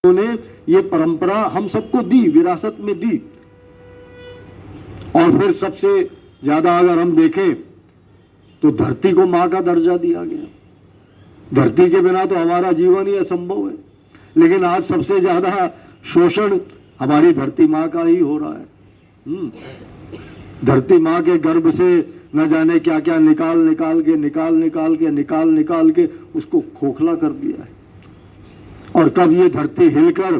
उन्होंने ये परंपरा हम सबको दी, विरासत में दी। और फिर सबसे ज्यादा अगर हम देखें तो धरती को मां का दर्जा दिया गया। धरती के बिना तो हमारा जीवन ही असंभव है, लेकिन आज सबसे ज्यादा शोषण हमारी धरती मां का ही हो रहा है। धरती मां के गर्भ से न जाने क्या क्या निकाल निकाल के उसको खोखला कर दिया है। और कब ये धरती हिलकर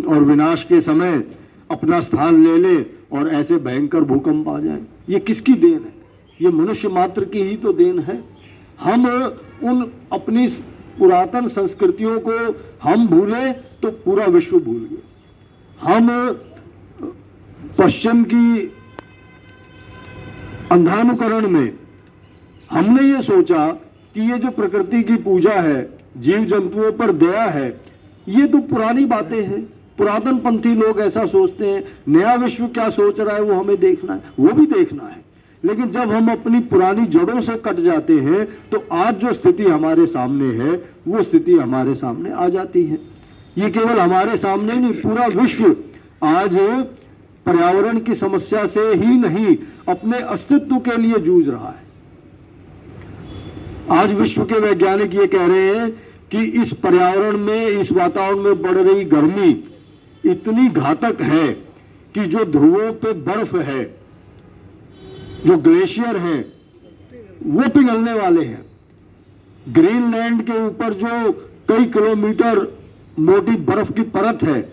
और विनाश के समय अपना स्थान ले ले और ऐसे भयंकर भूकंप आ जाए, ये किसकी देन है? ये मनुष्य मात्र की ही तो देन है। हम उन अपनी पुरातन संस्कृतियों को हम भूले तो पूरा विश्व भूल गया। हम पश्चिम की अंधानुकरण में हमने ये सोचा कि ये जो प्रकृति की पूजा है, जीव जंतुओं पर दया है, ये तो पुरानी बातें हैं। पुरातन पंथी लोग ऐसा सोचते हैं। नया विश्व क्या सोच रहा है वो हमें देखना है, वो भी देखना है। लेकिन जब हम अपनी पुरानी जड़ों से कट जाते हैं तो आज जो स्थिति हमारे सामने है वो स्थिति हमारे सामने आ जाती है। ये केवल हमारे सामने नहीं, पूरा विश्व आज पर्यावरण की समस्या से ही नहीं, अपने अस्तित्व के लिए जूझ रहा है। आज विश्व के वैज्ञानिक ये कह रहे हैं कि इस पर्यावरण में, इस वातावरण में बढ़ रही गर्मी इतनी घातक है कि जो ध्रुवों पे बर्फ है, जो ग्लेशियर है, वो पिघलने वाले हैं। ग्रीनलैंड के ऊपर जो कई किलोमीटर मोटी बर्फ की परत है,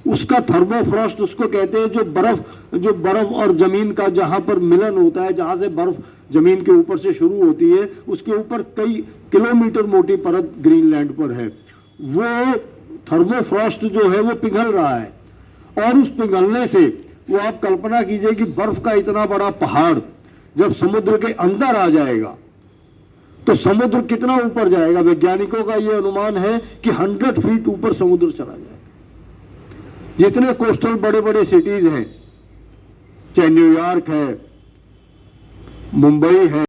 उसका थर्मोफ्रॉस्ट उसको कहते हैं। जो बर्फ और जमीन का जहां पर मिलन होता है, जहां से बर्फ जमीन के ऊपर से शुरू होती है, उसके ऊपर कई किलोमीटर मोटी परत ग्रीनलैंड पर है। वो थर्मोफ्रॉस्ट जो है वो पिघल रहा है। और उस पिघलने से वो आप कल्पना कीजिए कि बर्फ का इतना बड़ा पहाड़ जब समुद्र के अंदर आ जाएगा तो समुद्र कितना ऊपर जाएगा। वैज्ञानिकों का ये अनुमान है कि 100 फीट ऊपर समुद्र चला जाएगा। जितने कोस्टल बड़े बड़े सिटीज हैं, चाहे न्यूयॉर्क है, मुंबई है,